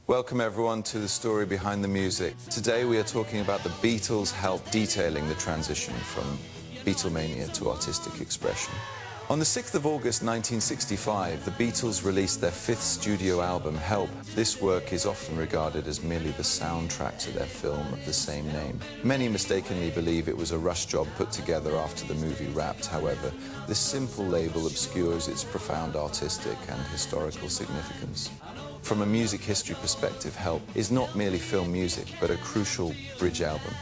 Welcome everyone to the story behind the music. Today we are talking about the Beatles' help detailing the transition from Beatlemania to artistic expression. On the 6th of August 1965, the Beatles released their fifth studio album, Help. This work is often regarded as merely the soundtrack to their film of the same name. Many mistakenly believe it was a rush job put together after the movie Wrapped. However, this simple label obscures its profound artistic and historical significance. From a music history perspective, Help is not merely film music, but a crucial bridge album,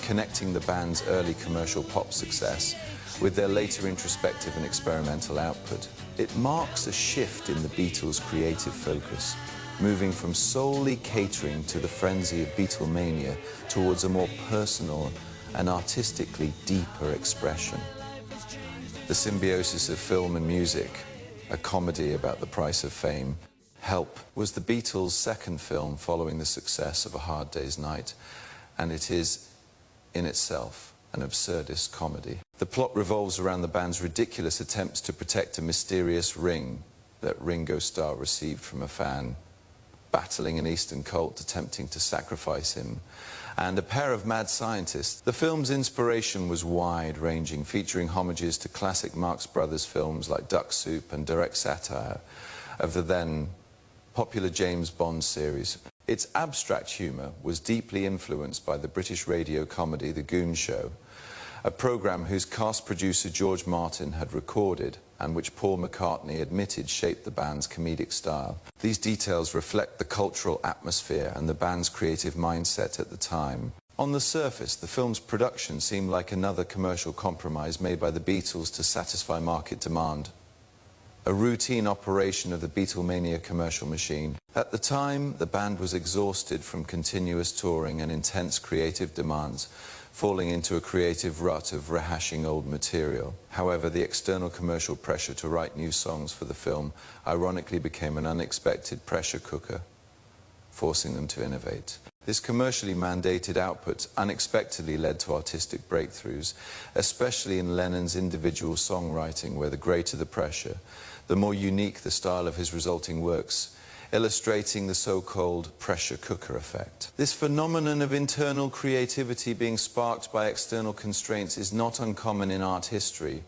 connecting the band's early commercial pop success with their later introspective and experimental output. It marks a shift in the Beatles' creative focus, moving from solely catering to the frenzy of Beatlemania towards a more personal and artistically deeper expression. The symbiosis of film and music, a comedy about the price of fame, Help was the Beatles' second film following the success of A Hard Day's Night, and it is, in itself, an absurdist comedy. The plot revolves around the band's ridiculous attempts to protect a mysterious ring that Ringo Starr received from a fan, battling an Eastern cult attempting to sacrifice him, and a pair of mad scientists. The film's inspiration was wide-ranging, featuring homages to classic Marx Brothers films like Duck Soup and direct satire of the then popular James Bond series. Its abstract humour was deeply influenced by the British radio comedy The Goon Show, a programme whose cast producer George Martin had recorded and which Paul McCartney admitted shaped the band's comedic style. These details reflect the cultural atmosphere and the band's creative mindset at the time. On the surface, the film's production seemed like another commercial compromise made by the Beatles to satisfy market demand, a routine operation of the Beatlemania commercial machine. At the time, the band was exhausted from continuous touring and intense creative demands, falling into a creative rut of rehashing old material. However, the external commercial pressure to write new songs for the film ironically became an unexpected pressure cooker, forcing them to innovate. This commercially mandated output unexpectedly led to artistic breakthroughs, especially in Lennon's individual songwriting, where the greater the pressure, the more unique the style of his resulting works, illustrating the so-called pressure cooker effect. This phenomenon of internal creativity being sparked by external constraints is not uncommon in art history.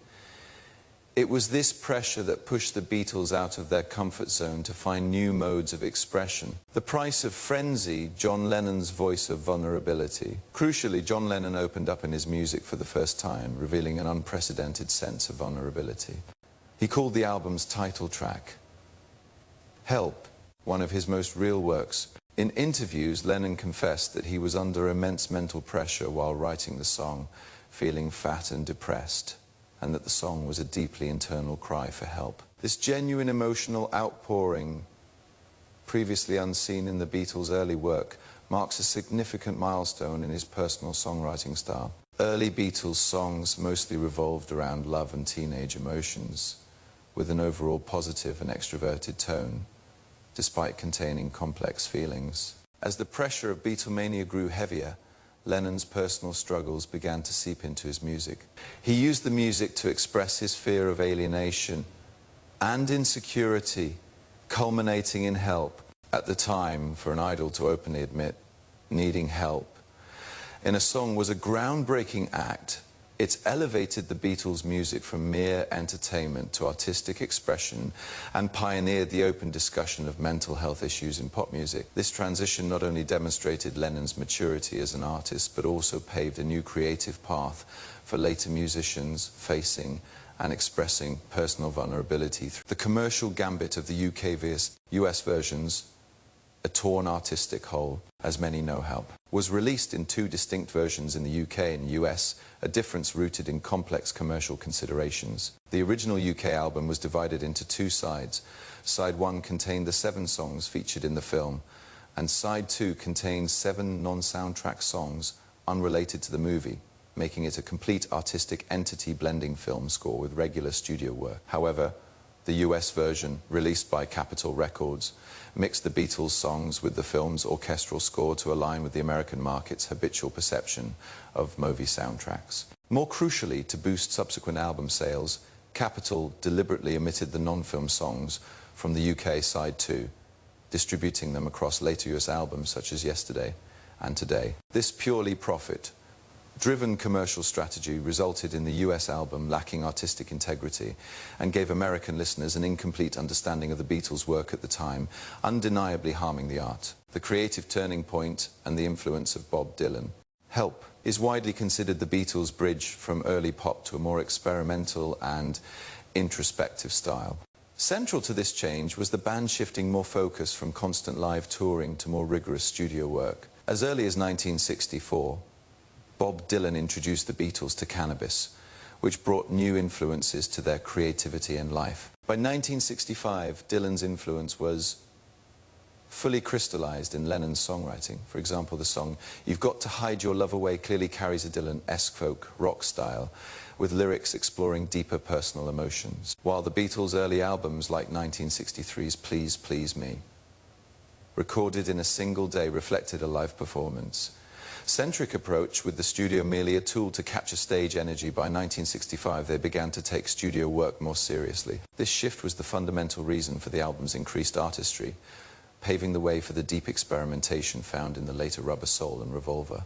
It was this pressure that pushed the Beatles out of their comfort zone to find new modes of expression. The price of frenzy, John Lennon's voice of vulnerability. Crucially, John Lennon opened up in his music for the first time, revealing an unprecedented sense of vulnerability. He called the album's title track Help, one of his most real works. In interviews, Lennon confessed that he was under immense mental pressure while writing the song, feeling fat and depressed, and that the song was a deeply internal cry for help. This genuine emotional outpouring, previously unseen in the Beatles' early work, marks a significant milestone in his personal songwriting style. Early Beatles songs mostly revolved around love and teenage emotions, with an overall positive and extroverted tone, despite containing complex feelings. As the pressure of Beatlemania grew heavier, Lennon's personal struggles began to seep into his music. He used the music to express his fear of alienation and insecurity, culminating in Help. At the time, for an idol to openly admit needing help in a song was a groundbreaking act. It's elevated the Beatles' music from mere entertainment to artistic expression and pioneered the open discussion of mental health issues in pop music. This transition not only demonstrated Lennon's maturity as an artist, but also paved a new creative path for later musicians facing and expressing personal vulnerability. The commercial gambit of the UK vs US versions, a torn artistic whole, as many know Help, was released in two distinct versions in the UK and US, a difference rooted in complex commercial considerations. The original UK album was divided into two sides. Side 1 contained the 7 songs featured in the film, and Side 2 contained 7 non-soundtrack songs unrelated to the movie, making it a complete artistic entity blending film score with regular studio work. However, the US version, released by Capitol Records, mixed the Beatles' songs with the film's orchestral score to align with the American market's habitual perception of movie soundtracks. More crucially, to boost subsequent album sales, Capitol deliberately omitted the non-film songs from the UK side 2, distributing them across later US albums such as Yesterday and Today. This purely profit-driven commercial strategy resulted in the US album lacking artistic integrity and gave American listeners an incomplete understanding of the Beatles' work at the time, undeniably harming the art. The creative turning point and the influence of Bob Dylan. Help is widely considered the Beatles' bridge from early pop to a more experimental and introspective style. Central to this change was the band shifting more focus from constant live touring to more rigorous studio work. As early as 1964, Bob Dylan introduced the Beatles to cannabis, which brought new influences to their creativity and life. By 1965, Dylan's influence was fully crystallized in Lennon's songwriting. For example, the song You've Got to Hide Your Love Away clearly carries a Dylan-esque folk rock style, with lyrics exploring deeper personal emotions, while the Beatles' early albums like 1963's Please Please Me, recorded in a single day, reflected a live performance. Centric approach with the studio merely a tool to capture stage energy, by 1965 they began to take studio work more seriously. This shift was the fundamental reason for the album's increased artistry, paving the way for the deep experimentation found in the later Rubber Soul and Revolver.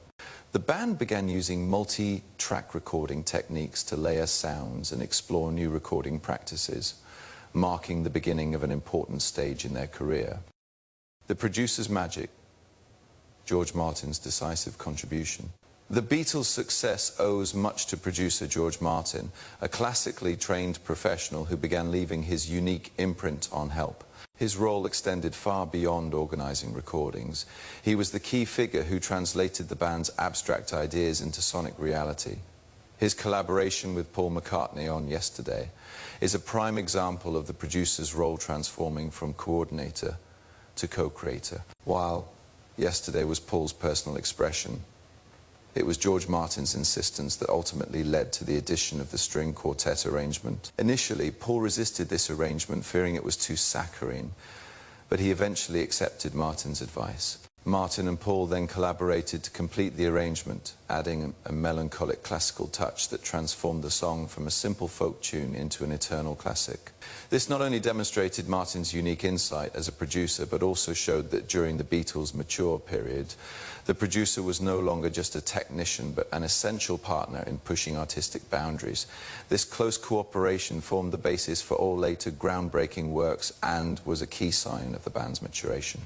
The band began using multi-track recording techniques to layer sounds and explore new recording practices, marking the beginning of an important stage in their career. The producer's magic, George Martin's decisive contribution. The Beatles' success owes much to producer George Martin, a classically trained professional who began leaving his unique imprint on Help. His role extended far beyond organizing recordings. He was the key figure who translated the band's abstract ideas into sonic reality. His collaboration with Paul McCartney on Yesterday is a prime example of the producer's role transforming from coordinator to co-creator. While Yesterday was Paul's personal expression, it was George Martin's insistence that ultimately led to the addition of the string quartet arrangement. Initially, Paul resisted this arrangement, fearing it was too saccharine, but he eventually accepted Martin's advice. Martin and Paul then collaborated to complete the arrangement, adding a melancholic classical touch that transformed the song from a simple folk tune into an eternal classic. This not only demonstrated Martin's unique insight as a producer, but also showed that during the Beatles' mature period, the producer was no longer just a technician, but an essential partner in pushing artistic boundaries. This close cooperation formed the basis for all later groundbreaking works and was a key sign of the band's maturation.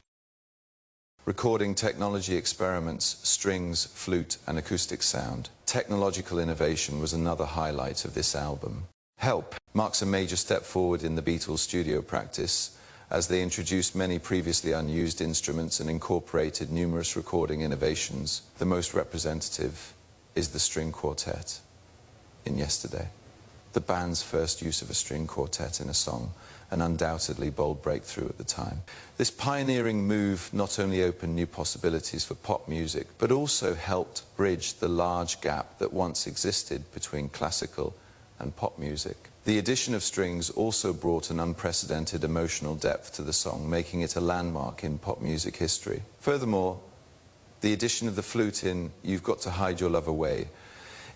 Recording technology experiments, strings, flute and acoustic sound. Technological innovation was another highlight of this album. Help marks a major step forward in the Beatles' studio practice, as they introduced many previously unused instruments and incorporated numerous recording innovations. The most representative is the string quartet in Yesterday, the band's first use of a string quartet in a song, an undoubtedly bold breakthrough at the time. This pioneering move not only opened new possibilities for pop music, but also helped bridge the large gap that once existed between classical and pop music. The addition of strings also brought an unprecedented emotional depth to the song, making it a landmark in pop music history. Furthermore, the addition of the flute in You've Got to Hide Your Love Away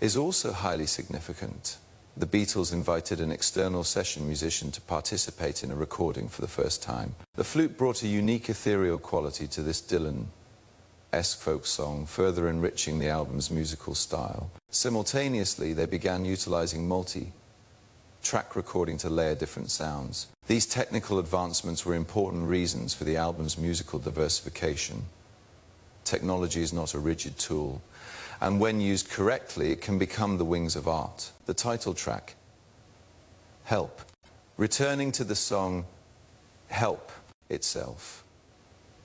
is also highly significant. The Beatles invited an external session musician to participate in a recording for the first time. The flute brought a unique ethereal quality to this Dylan-esque folk song, further enriching the album's musical style. Simultaneously, they began utilizing multi-track recording to layer different sounds. These technical advancements were important reasons for the album's musical diversification. Technology is not a rigid tool, and when used correctly, it can become the wings of art. The title track, Help, returning to the song Help itself.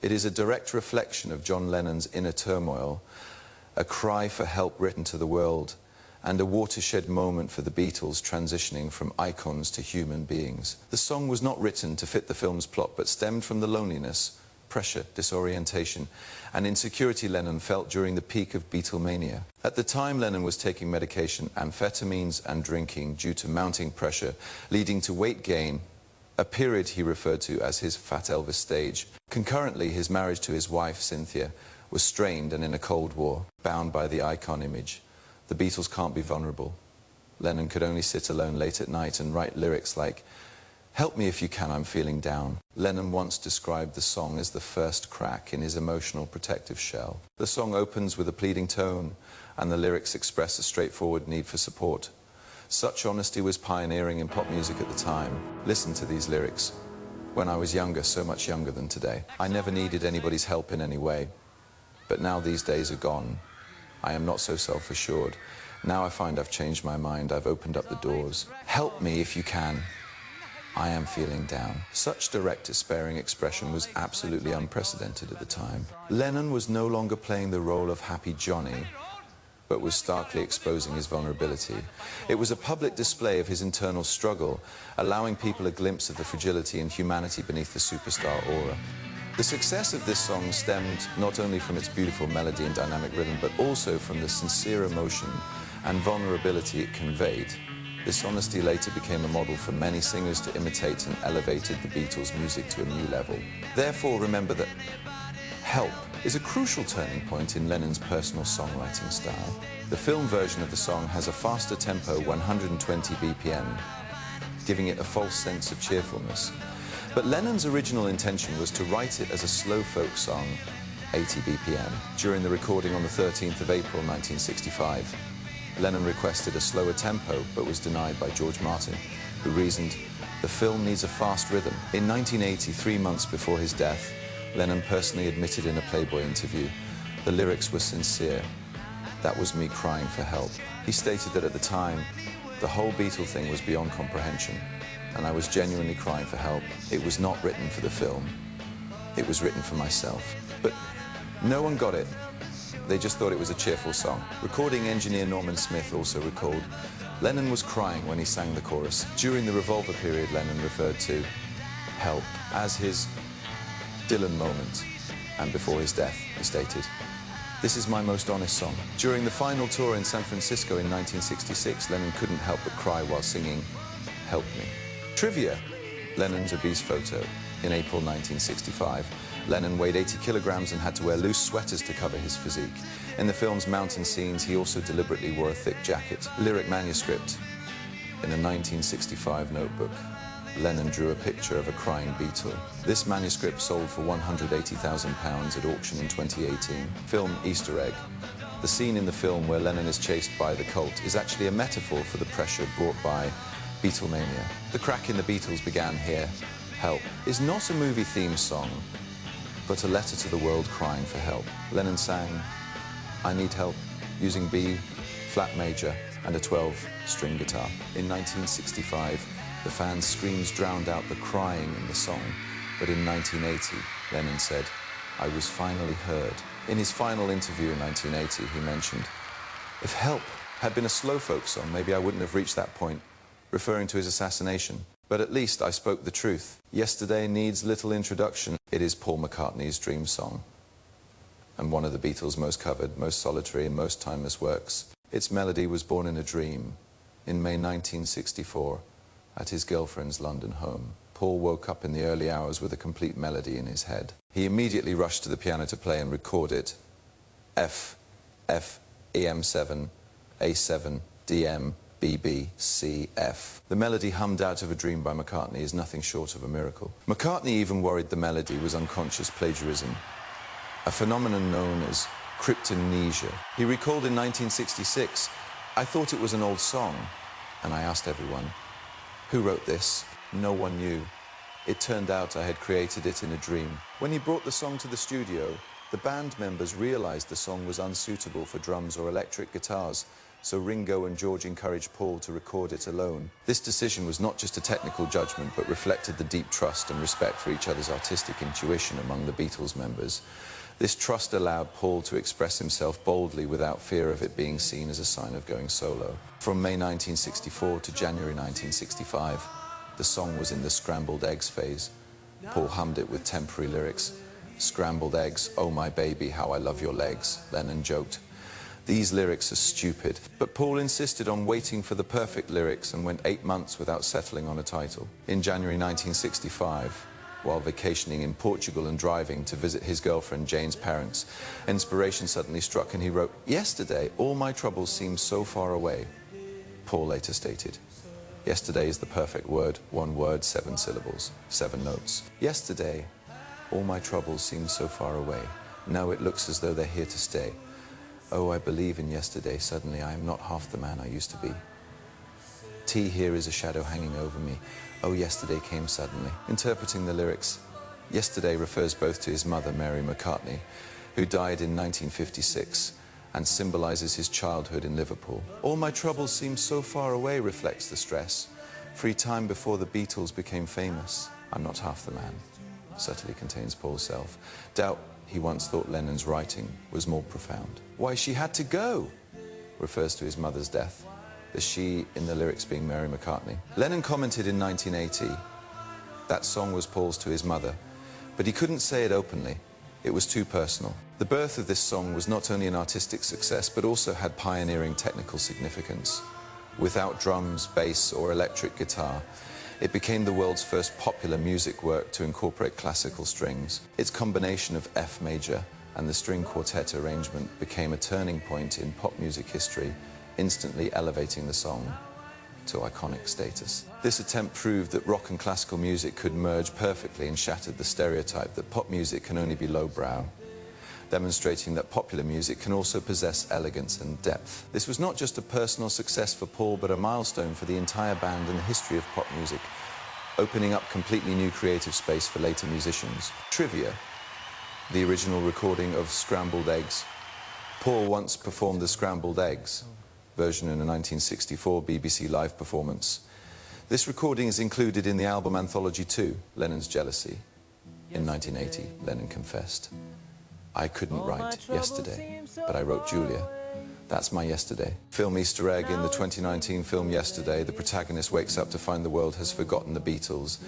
It is a direct reflection of John Lennon's inner turmoil, a cry for help written to the world, and a watershed moment for the Beatles transitioning from icons to human beings. The song was not written to fit the film's plot, but stemmed from the loneliness, pressure, disorientation, and insecurity Lennon felt during the peak of Beatlemania. At the time, Lennon was taking medication, amphetamines and drinking due to mounting pressure, leading to weight gain, a period he referred to as his Fat Elvis stage. Concurrently, his marriage to his wife, Cynthia, was strained and in a Cold War, bound by the icon image. The Beatles can't be vulnerable. Lennon could only sit alone late at night and write lyrics like, Help me if you can, I'm feeling down. Lennon once described the song as the first crack in his emotional protective shell. The song opens with a pleading tone, and the lyrics express a straightforward need for support. Such honesty was pioneering in pop music at the time. Listen to these lyrics. When I was younger, so much younger than today, I never needed anybody's help in any way. But now these days are gone. I am not so self-assured. Now I find I've changed my mind. I've opened up the doors. Help me if you can. I am feeling down. Such direct, despairing expression was absolutely unprecedented at the time. Lennon was no longer playing the role of Happy Johnny, but was starkly exposing his vulnerability. It was a public display of his internal struggle, allowing people a glimpse of the fragility and humanity beneath the superstar aura. The success of this song stemmed not only from its beautiful melody and dynamic rhythm, but also from the sincere emotion and vulnerability it conveyed. This honesty later became a model for many singers to imitate and elevated the Beatles' music to a new level. Therefore, remember that Help is a crucial turning point in Lennon's personal songwriting style. The film version of the song has a faster tempo, 120 BPM, giving it a false sense of cheerfulness. But Lennon's original intention was to write it as a slow folk song, 80 BPM. During the recording on the 13th of April 1965, Lennon requested a slower tempo, but was denied by George Martin, who reasoned, the film needs a fast rhythm. In 1980, 3 months before his death, Lennon personally admitted in a Playboy interview, the lyrics were sincere. That was me crying for help. He stated that at the time, the whole Beatle thing was beyond comprehension, and I was genuinely crying for help. It was not written for the film. It was written for myself. But no one got it. They just thought it was a cheerful song. Recording engineer Norman Smith also recalled, Lennon was crying when he sang the chorus. During the Revolver period, Lennon referred to Help as his Dylan moment. And before his death, he stated, this is my most honest song. During the final tour in San Francisco in 1966, Lennon couldn't help but cry while singing Help Me. Trivia, Lennon's obese photo. In April 1965, Lennon weighed 80 kilograms and had to wear loose sweaters to cover his physique. In the film's mountain scenes, he also deliberately wore a thick jacket. Lyric manuscript. In a 1965 notebook, Lennon drew a picture of a crying Beatle. This manuscript sold for £180,000 at auction in 2018. Film Easter egg. The scene in the film where Lennon is chased by the cult is actually a metaphor for the pressure brought by Beatlemania. The crack in the Beatles began here. Help is not a movie theme song, but a letter to the world crying for help. Lennon sang, I need help, using B, flat major, and a 12-string guitar. In 1965, the fans' screams drowned out the crying in the song, but in 1980, Lennon said, I was finally heard. In his final interview in 1980, he mentioned, if Help had been a slow folk song, maybe I wouldn't have reached that point, referring to his assassination. But at least I spoke the truth. Yesterday needs little introduction. It is Paul McCartney's dream song, and one of the Beatles' most covered, most solitary, and most timeless works. Its melody was born in a dream in May 1964 at his girlfriend's London home. Paul woke up in the early hours with a complete melody in his head. He immediately rushed to the piano to play and record it. F, F, EM7, A7, DM, B, B, C, F. The melody hummed out of a dream by McCartney is nothing short of a miracle. McCartney even worried the melody was unconscious plagiarism, a phenomenon known as cryptomnesia. He recalled in 1966, I thought it was an old song, and I asked everyone, who wrote this? No one knew. It turned out I had created it in a dream. When he brought the song to the studio, the band members realized the song was unsuitable for drums or electric guitars, so Ringo and George encouraged Paul to record it alone. This decision was not just a technical judgment, but reflected the deep trust and respect for each other's artistic intuition among the Beatles members. This trust allowed Paul to express himself boldly without fear of it being seen as a sign of going solo. From May 1964 to January 1965, the song was in the scrambled eggs phase. Paul hummed it with temporary lyrics. Scrambled eggs, oh my baby, how I love your legs, Lennon joked. These lyrics are stupid, but Paul insisted on waiting for the perfect lyrics and went 8 months without settling on a title. In January 1965, while vacationing in Portugal and driving to visit his girlfriend Jane's parents, inspiration suddenly struck and he wrote, yesterday, all my troubles seemed so far away. Paul later stated, Yesterday is the perfect word, one word, 7 syllables, 7 notes. Yesterday, all my troubles seemed so far away. Now it looks as though they're here to stay. Oh, I believe in yesterday. Suddenly I am not half the man I used to be. T here is a shadow hanging over me. Oh, yesterday came suddenly. Interpreting the lyrics, yesterday refers both to his mother, Mary McCartney, who died in 1956, and symbolizes his childhood in Liverpool. All my troubles seem so far away reflects the stress. Free time before the Beatles became famous. I'm not half the man. Subtly contains Paul's self. Doubt he once thought Lennon's writing was more profound. Why she had to go refers to his mother's death, the she in the lyrics being Mary McCartney. Lennon commented in 1980 that song was Paul's to his mother, but he couldn't say it openly. It was too personal. The birth of this song was not only an artistic success, but also had pioneering technical significance. Without drums, bass, or electric guitar, it became the world's first popular music work to incorporate classical strings. Its combination of F major and the string quartet arrangement became a turning point in pop music history, instantly elevating the song to iconic status. This attempt proved that rock and classical music could merge perfectly and shattered the stereotype that pop music can only be lowbrow, demonstrating that popular music can also possess elegance and depth. This was not just a personal success for Paul, but a milestone for the entire band and the history of pop music, opening up completely new creative space for later musicians. Trivia: the original recording of Scrambled Eggs. Paul once performed the Scrambled Eggs version in a 1964 BBC Live performance. This recording is included in the album Anthology 2, Lennon's Jealousy. In 1980, Lennon confessed, "I couldn't write yesterday, but I wrote Julia. That's my yesterday." Film Easter egg: in the 2019 film Yesterday, the protagonist wakes up to find the world has forgotten the Beatles,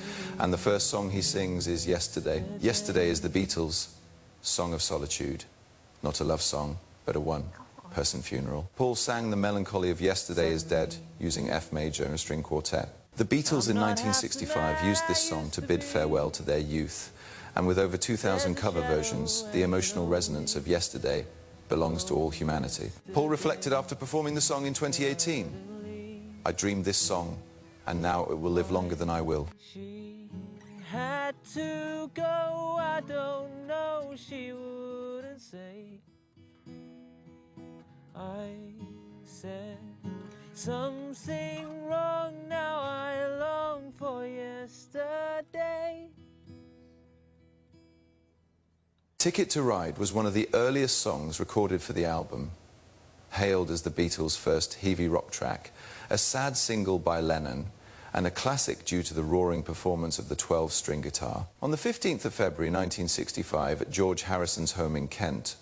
and the first song he sings is Yesterday. Yesterday is the Beatles' Song of Solitude, not a love song, but a one-person funeral. Paul sang the melancholy of Yesterday is Dead using F major and a string quartet. The Beatles in 1965 used this song to bid farewell to their youth, and with over 2,000 cover versions, the emotional resonance of Yesterday belongs to all humanity. Paul reflected after performing the song in 2018, "I dreamed this song, and now it will live longer than I will." She had to go, I don't know, she wouldn't say. I said something wrong, now I long for yesterday. Ticket to Ride was one of the earliest songs recorded for the album, hailed as the Beatles' first heavy rock track, a sad single by Lennon, and a classic due to the roaring performance of the 12-string guitar. On the 15th of February 1965, at George Harrison's home in Kent,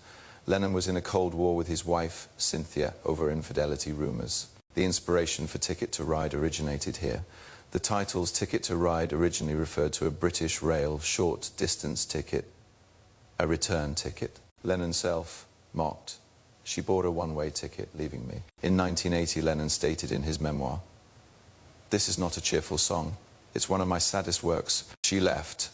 Lennon was in a cold war with his wife, Cynthia, over infidelity rumours. The inspiration for Ticket to Ride originated here. The titles Ticket to Ride originally referred to a British Rail short-distance ticket, a return ticket. Lennon himself mocked, "She bought a one-way ticket, leaving me." In 1980, Lennon stated in his memoir, "This is not a cheerful song. It's one of my saddest works. She left,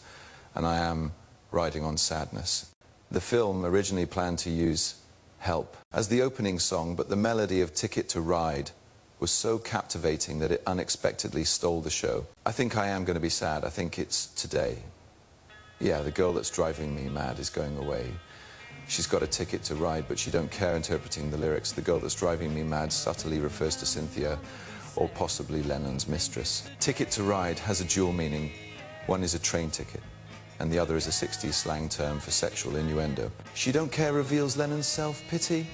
and I am riding on sadness." The film originally planned to use Help as the opening song, but the melody of Ticket to Ride was so captivating that it unexpectedly stole the show. I think I am going to be sad. I think it's today. Yeah, the girl that's driving me mad is going away. She's got a ticket to ride, but she don't care. Interpreting the lyrics, the girl that's driving me mad subtly refers to Cynthia, or possibly Lennon's mistress. Ticket to Ride has a dual meaning. One is a train ticket, and the other is a 60s slang term for sexual innuendo. She don't care reveals Lennon's self-pity.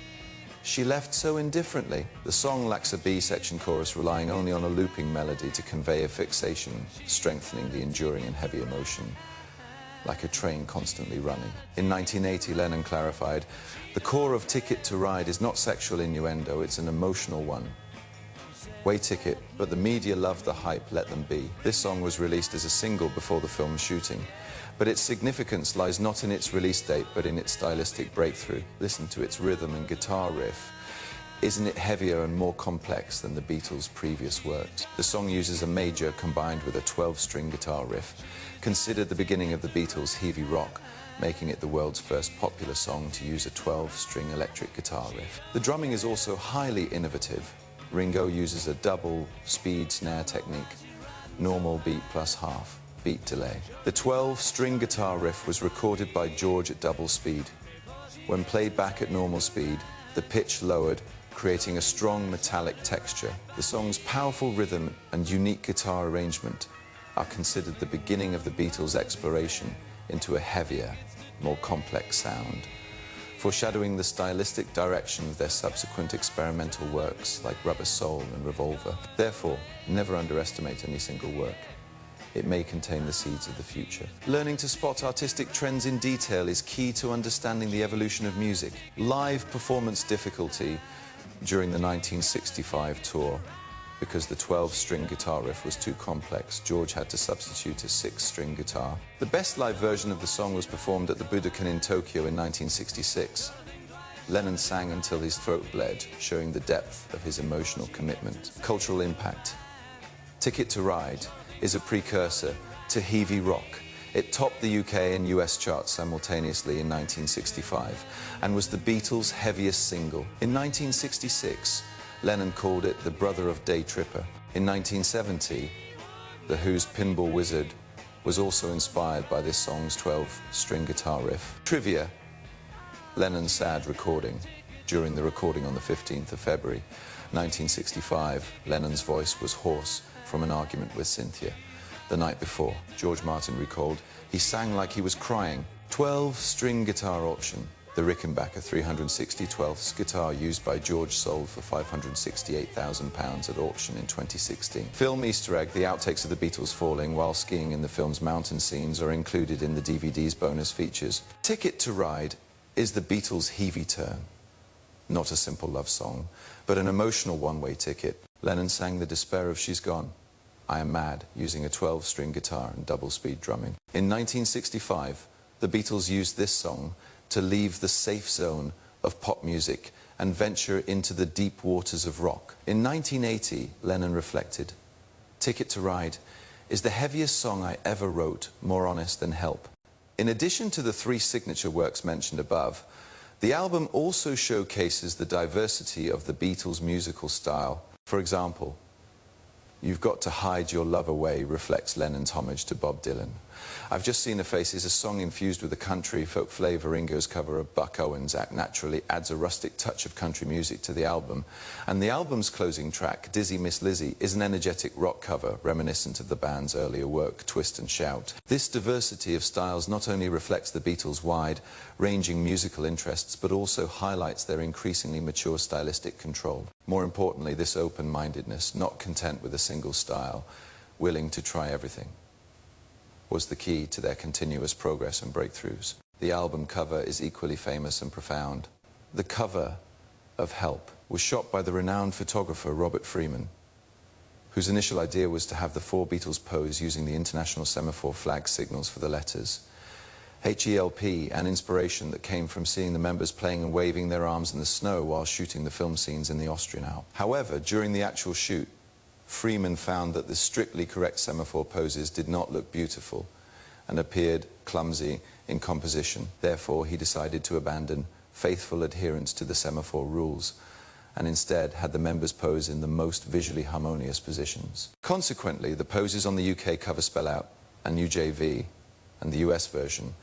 She left so indifferently. The song lacks a B-section chorus, relying only on a looping melody to convey a fixation, strengthening the enduring and heavy emotion, like a train constantly running. In 1980, Lennon clarified, "The core of Ticket to Ride is not sexual innuendo, it's an emotional one. Way ticket, but the media loved the hype, let them be." This song was released as a single before the film's shooting, but its significance lies not in its release date, but in its stylistic breakthrough. Listen to its rhythm and guitar riff. Isn't it heavier and more complex than the Beatles' previous works? The song uses a major combined with a 12-string guitar riff, considered the beginning of the Beatles' heavy rock, making it the world's first popular song to use a 12-string electric guitar riff. The drumming is also highly innovative. Ringo uses a double speed snare technique, normal beat plus half beat delay. The 12-string guitar riff was recorded by George at double speed. When played back at normal speed, the pitch lowered, creating a strong metallic texture. The song's powerful rhythm and unique guitar arrangement are considered the beginning of the Beatles' exploration into a heavier, more complex sound, foreshadowing the stylistic direction of their subsequent experimental works like Rubber Soul and Revolver. Therefore, never underestimate any single work. It may contain the seeds of the future. Learning to spot artistic trends in detail is key to understanding the evolution of music. Live performance difficulty during the 1965 tour. Because the 12-string guitar riff was too complex, George had to substitute a 6-string guitar. The best live version of the song was performed at the Budokan in Tokyo in 1966. Lennon sang until his throat bled, showing the depth of his emotional commitment. Cultural impact. Ticket to Ride is a precursor to heavy rock. It topped the UK and US charts simultaneously in 1965 and was the Beatles' heaviest single. In 1966, Lennon called it the brother of Day Tripper. In 1970, The Who's Pinball Wizard was also inspired by this song's 12-string guitar riff. Trivia: Lennon's sad recording. During the recording on the 15th of February 1965, Lennon's voice was hoarse from an argument with Cynthia. The night before, George Martin recalled, he sang like he was crying. 12-string guitar auction. The Rickenbacker 360 12ths guitar used by George sold for £568,000 at auction in 2016. Film Easter egg: the outtakes of the Beatles falling while skiing in the film's mountain scenes are included in the DVD's bonus features. Ticket to Ride is the Beatles' heavy turn. Not a simple love song, but an emotional one-way ticket. Lennon sang the despair of She's Gone, I Am Mad, using a 12-string guitar and double-speed drumming. In 1965, the Beatles used this song to leave the safe zone of pop music and venture into the deep waters of rock. In 1980, Lennon reflected, Ticket to Ride is the heaviest song I ever wrote, more honest than Help. In addition to the 3 signature works mentioned above, the album also showcases the diversity of the Beatles' musical style. For example, You've Got to Hide Your Love Away reflects Lennon's homage to Bob Dylan. I've Just Seen Her Face is a song infused with the country folk flavour. Ringo's cover of Buck Owens' Act Naturally adds a rustic touch of country music to the album. And the album's closing track, Dizzy Miss Lizzy, is an energetic rock cover reminiscent of the band's earlier work, Twist and Shout. This diversity of styles not only reflects the Beatles' wide-ranging musical interests, but also highlights their increasingly mature stylistic control. More importantly, this open-mindedness, not content with a single style, willing to try everything, was the key to their continuous progress and breakthroughs. The album cover is equally famous and profound. The cover of Help was shot by the renowned photographer Robert Freeman, whose initial idea was to have the 4 Beatles pose using the international semaphore flag signals for the letters. H-E-L-P, an inspiration that came from seeing the members playing and waving their arms in the snow while shooting the film scenes in the Austrian Alps. However, during the actual shoot, Freeman found that the strictly correct semaphore poses did not look beautiful and appeared clumsy in composition. Therefore, he decided to abandon faithful adherence to the semaphore rules and instead had the members pose in the most visually harmonious positions. Consequently, the poses on the UK cover spell out and UJV, and the US version,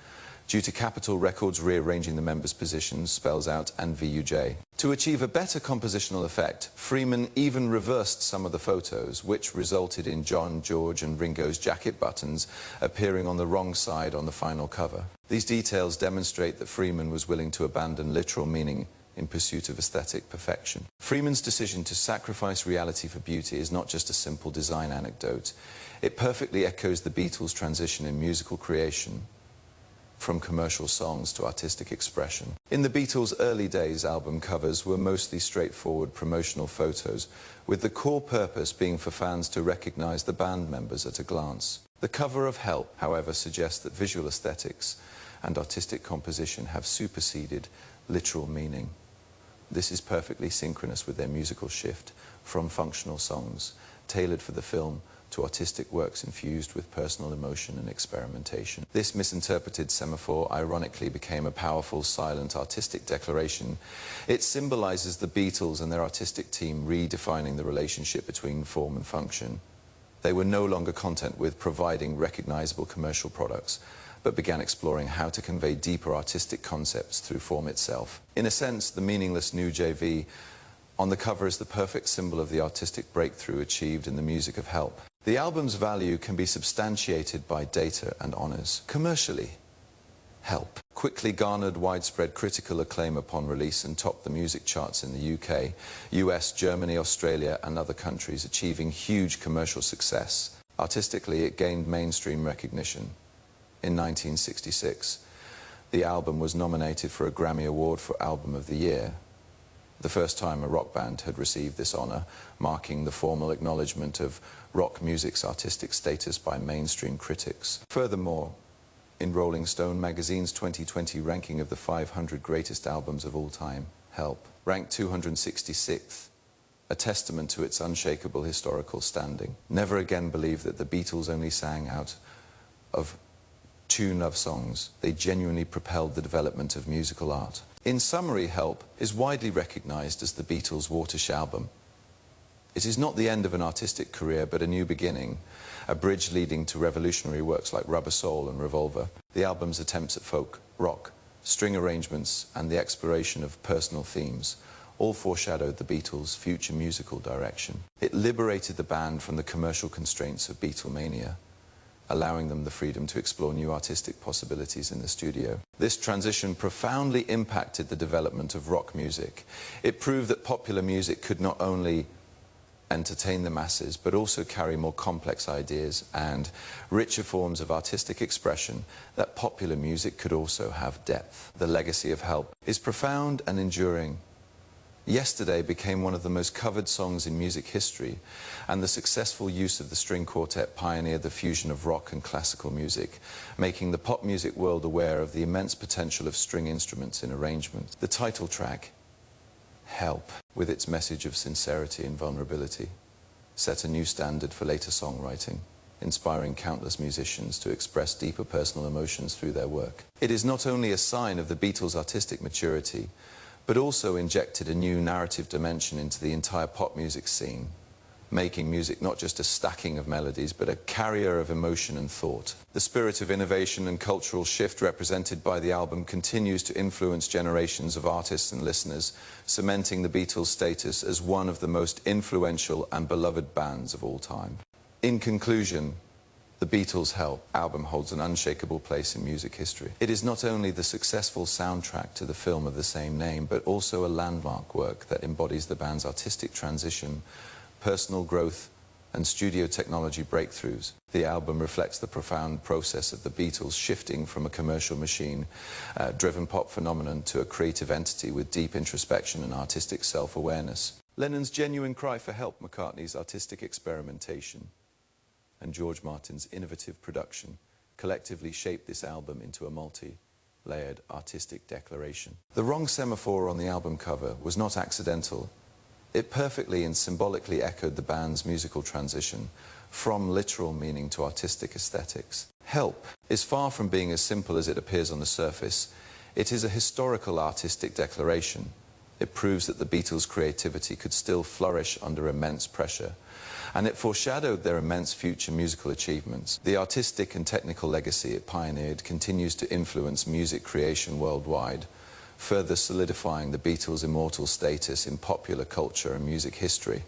due to Capitol Records rearranging the members' positions, spells out and VUJ. To achieve a better compositional effect, Freeman even reversed some of the photos, which resulted in John, George and Ringo's jacket buttons appearing on the wrong side on the final cover. These details demonstrate that Freeman was willing to abandon literal meaning in pursuit of aesthetic perfection. Freeman's decision to sacrifice reality for beauty is not just a simple design anecdote. It perfectly echoes the Beatles' transition in musical creation from commercial songs to artistic expression. In the Beatles' early days, album covers were mostly straightforward promotional photos, with the core purpose being for fans to recognize the band members at a glance. The cover of Help, however, suggests that visual aesthetics and artistic composition have superseded literal meaning. This is perfectly synchronous with their musical shift from functional songs, tailored for the film, to artistic works infused with personal emotion and experimentation. This misinterpreted semaphore ironically became a powerful, silent, artistic declaration. It symbolizes the Beatles and their artistic team redefining the relationship between form and function. They were no longer content with providing recognizable commercial products, but began exploring how to convey deeper artistic concepts through form itself. In a sense, the meaningless new JV on the cover is the perfect symbol of the artistic breakthrough achieved in the music of Help. The album's value can be substantiated by data and honors. Commercially, Help quickly garnered widespread critical acclaim upon release and topped the music charts in the UK, US, Germany, Australia and other countries, achieving huge commercial success. Artistically, it gained mainstream recognition. In 1966, the album was nominated for a Grammy Award for Album of the Year, the first time a rock band had received this honor, marking the formal acknowledgement of rock music's artistic status by mainstream critics. Furthermore, in Rolling Stone magazine's 2020 ranking of the 500 greatest albums of all time, Help ranked 266th, a testament to its unshakable historical standing. Never again believe that the Beatles only sang out of tune love songs. They genuinely propelled the development of musical art. In summary, Help is widely recognized as the Beatles' watershed album. It is not the end of an artistic career, but a new beginning, a bridge leading to revolutionary works like Rubber Soul and Revolver. The album's attempts at folk, rock, string arrangements, and the exploration of personal themes all foreshadowed the Beatles' future musical direction. It liberated the band from the commercial constraints of Beatlemania, allowing them the freedom to explore new artistic possibilities in the studio. This transition profoundly impacted the development of rock music. It proved that popular music could not only entertain the masses, but also carry more complex ideas and richer forms of artistic expression, that popular music could also have depth. The legacy of Help is profound and enduring. Yesterday became one of the most covered songs in music history, and the successful use of the string quartet pioneered the fusion of rock and classical music, making the pop music world aware of the immense potential of string instruments in arrangement. The title track, Help, with its message of sincerity and vulnerability, set a new standard for later songwriting, inspiring countless musicians to express deeper personal emotions through their work. It is not only a sign of the Beatles' artistic maturity, but also injected a new narrative dimension into the entire pop music scene, making music not just a stacking of melodies, but a carrier of emotion and thought. The spirit of innovation and cultural shift represented by the album continues to influence generations of artists and listeners, cementing the Beatles' status as one of the most influential and beloved bands of all time. In conclusion, the Beatles' Help album holds an unshakable place in music history. It is not only the successful soundtrack to the film of the same name, but also a landmark work that embodies the band's artistic transition, personal growth, and studio technology breakthroughs. The album reflects the profound process of the Beatles shifting from a commercial machine-driven pop phenomenon to a creative entity with deep introspection and artistic self-awareness. Lennon's genuine cry for help, McCartney's artistic experimentation, and George Martin's innovative production collectively shaped this album into a multi-layered artistic declaration. The wrong semaphore on the album cover was not accidental. It perfectly and symbolically echoed the band's musical transition from literal meaning to artistic aesthetics. Help is far from being as simple as it appears on the surface. It is a historical artistic declaration. It proves that the Beatles' creativity could still flourish under immense pressure, and it foreshadowed their immense future musical achievements. The artistic and technical legacy it pioneered continues to influence music creation worldwide, further solidifying the Beatles' immortal status in popular culture and music history.